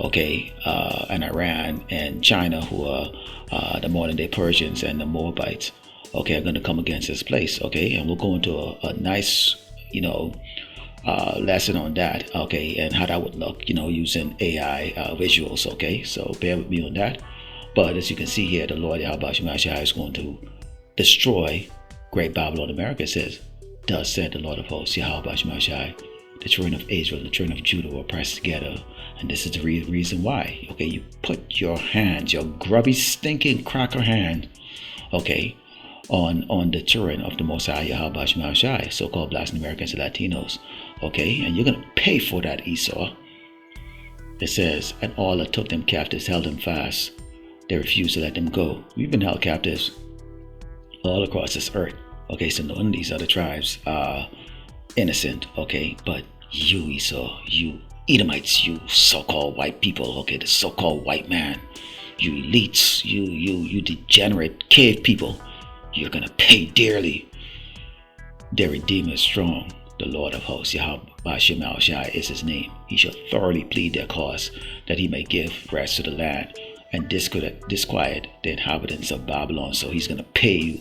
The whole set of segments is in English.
okay, and Iran and China, who are the modern day Persians and the Moabites, okay, are going to come against this place, okay, and we'll go into a nice, lesson on that, okay, and how that would look, using AI visuals, okay, so bear with me on that. But as you can see here, the Lord Yahawashi is going to destroy Great Babylon. America says, "Thus said the Lord of hosts, Yahawashi, the children of Israel, the children of Judah were pressed together." And this is the reason why. Okay, you put your hands, your grubby, stinking cracker hand, okay, on the children of the Most High Yahawashi, so-called Blacks and Americans and Latinos, okay, and you're gonna pay for that, Esau. It says, "And all that took them captives held them fast. They refused to let them go." We've been held captives all across this earth. Okay, so none of these other tribes are innocent, okay, but you, Esau, you Edomites, you so-called white people, okay, the so-called white man, you elites, you degenerate cave people, you're gonna pay dearly. Their Redeemer is strong. The Lord of hosts, Yahawashi is his name. He shall thoroughly plead their cause, that he may give rest to the land and disquiet the inhabitants of Babylon. So he's gonna pay you,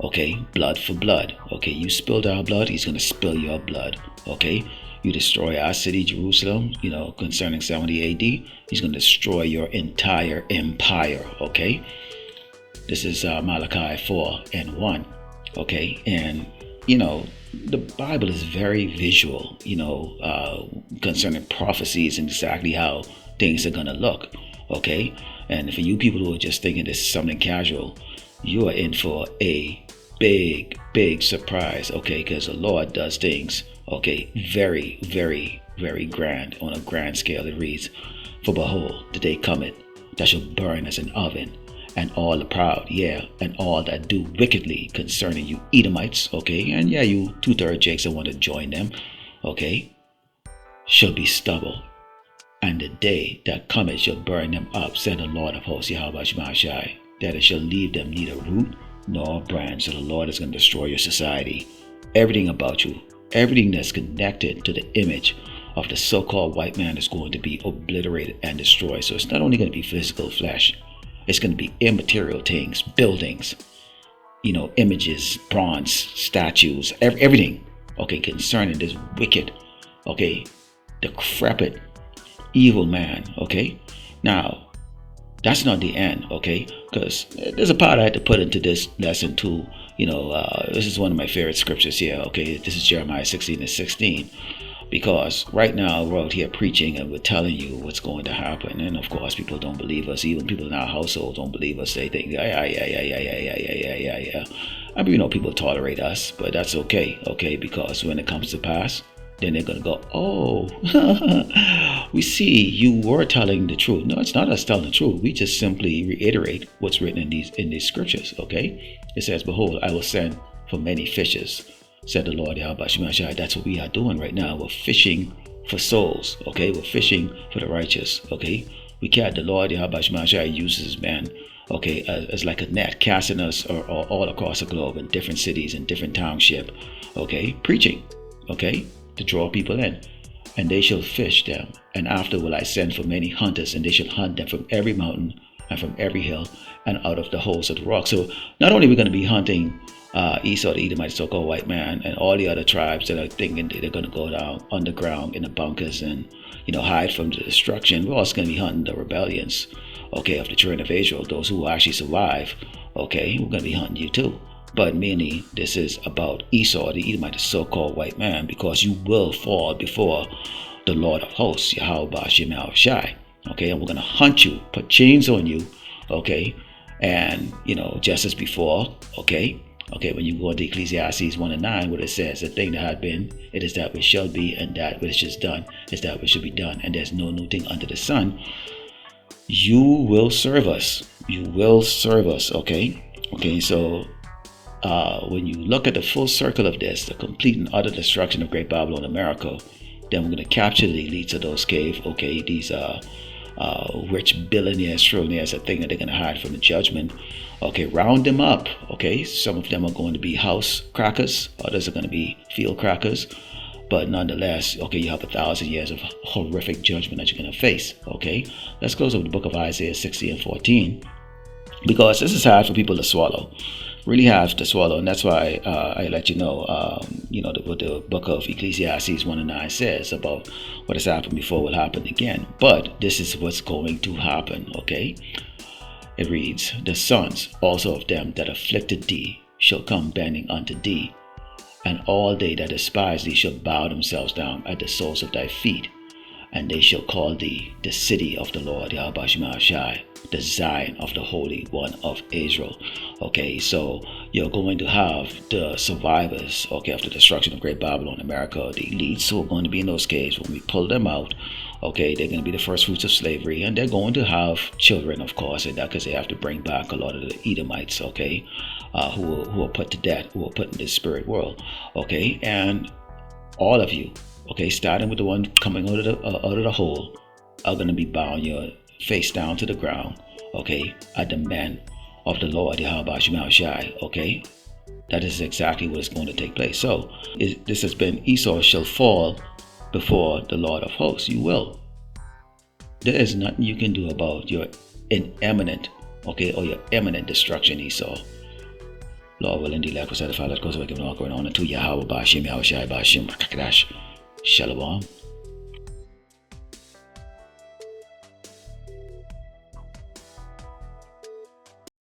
okay, blood for blood. Okay, you spilled our blood, he's gonna spill your blood. Okay, you destroy our city, Jerusalem, concerning 70 AD, he's gonna destroy your entire empire. Okay, this is Malachi 4:1. Okay, and the Bible is very visual, concerning prophecies and exactly how things are gonna look. Okay, and for you people who are just thinking this is something casual, you are in for a big surprise. Okay, because the Lord does things, okay, very, very, very grand, on a grand scale. It reads, "For behold, the day cometh that shall burn as an oven, and all the proud, and all that do wickedly concerning you Edomites," okay, and you 2/3 Jakes that want to join them, okay, "shall be stubble. And the day that cometh shall burn them up, said the Lord of hosts, Yahawashi, that it shall leave them neither root nor branch." So the Lord is going to destroy your society. Everything about you, everything that's connected to the image of the so-called white man is going to be obliterated and destroyed. So it's not only going to be physical flesh, it's going to be immaterial things, buildings, images, bronze, statues, everything, okay, concerning this wicked, okay, decrepit, evil man. Okay, now that's not the end, okay, because there's a part I had to put into this lesson too. This is one of my favorite scriptures here. Okay, this is Jeremiah 16:16, because right now we're out here preaching and we're telling you what's going to happen, and of course people don't believe us. Even people in our household don't believe us. They think yeah. I mean, people tolerate us, but that's okay, because when it comes to pass, then they're going to go, "Oh, we see you were telling the truth." No, it's not us telling the truth. We just simply reiterate what's written in these scriptures, okay? It says, "Behold, I will send for many fishes, said the Lord Yahawashi." That's what we are doing right now. We're fishing for souls, okay? We're fishing for the righteous, okay? The Lord Yahawashi uses men, okay, as like a net, casting us or all across the globe in different cities and different townships, okay? Preaching, okay? To draw people in, and they shall fish them, and after will I send for many hunters, and they shall hunt them from every mountain and from every hill and out of the holes of the rock. So not only are we going to be hunting Esau, the Edomite, so-called white man, and all the other tribes that are thinking they're going to go down underground in the bunkers and hide from the destruction, we're also going to be hunting the rebellions, okay, of the children of Israel, those who actually survive. Okay, we're going to be hunting you too. But mainly, this is about Esau, the Edomite, the so-called white man, because you will fall before the Lord of hosts, Yahawashi. Okay, and we're going to hunt you, put chains on you, okay, and, just as before, okay, when you go into Ecclesiastes 1:9, what it says, "The thing that had been, it is that which shall be, and that which is done is that which should be done, and there's no new thing under the sun." You will serve us. You will serve us, okay? Okay, so when you look at the full circle of this, the complete and utter destruction of Great Babylon, America, then we're going to capture the elites of those caves, okay? These rich billionaires, trillionaires that think that they're going to hide from the judgment. Okay, round them up, okay? Some of them are going to be house crackers, others are going to be field crackers. But nonetheless, okay, you have 1,000 years of horrific judgment that you're going to face. Okay, let's close up the book of Isaiah 60 and 14, because this is hard for people to swallow, really hard to swallow. And that's why I let you know, what the book of Ecclesiastes 1 and 9 says about what has happened before will happen again. But this is what's going to happen. Okay, it reads, the sons also of them that afflicted thee shall come bending unto thee, and all they that despise thee shall bow themselves down at the soles of thy feet, and they shall call thee the city of the Lord, Yahawashi, the Zion of the Holy One of Israel. Okay, so you're going to have the survivors, okay, of the destruction of Great Babylon, America, the elites who are going to be in those caves. When we pull them out, okay, they're going to be the first fruits of slavery, and they're going to have children, of course, and that because they have to bring back a lot of the Edomites, okay, who are put to death, who are put in this spirit world, okay, and all of you, okay, starting with the one coming out of the hole, are going to be bowing your face down to the ground, okay, at the men of the Lord, Yahawashi, okay. That is exactly what is going to take place. So this has been Esau shall fall before the Lord of hosts. You will. There is nothing you can do about your imminent, okay, or your imminent destruction, Esau. Lord will indeed, like we said, the Father goes away, giving all going on unto Yahawah, Bashim, Yahawashi, Bashim, Shalom.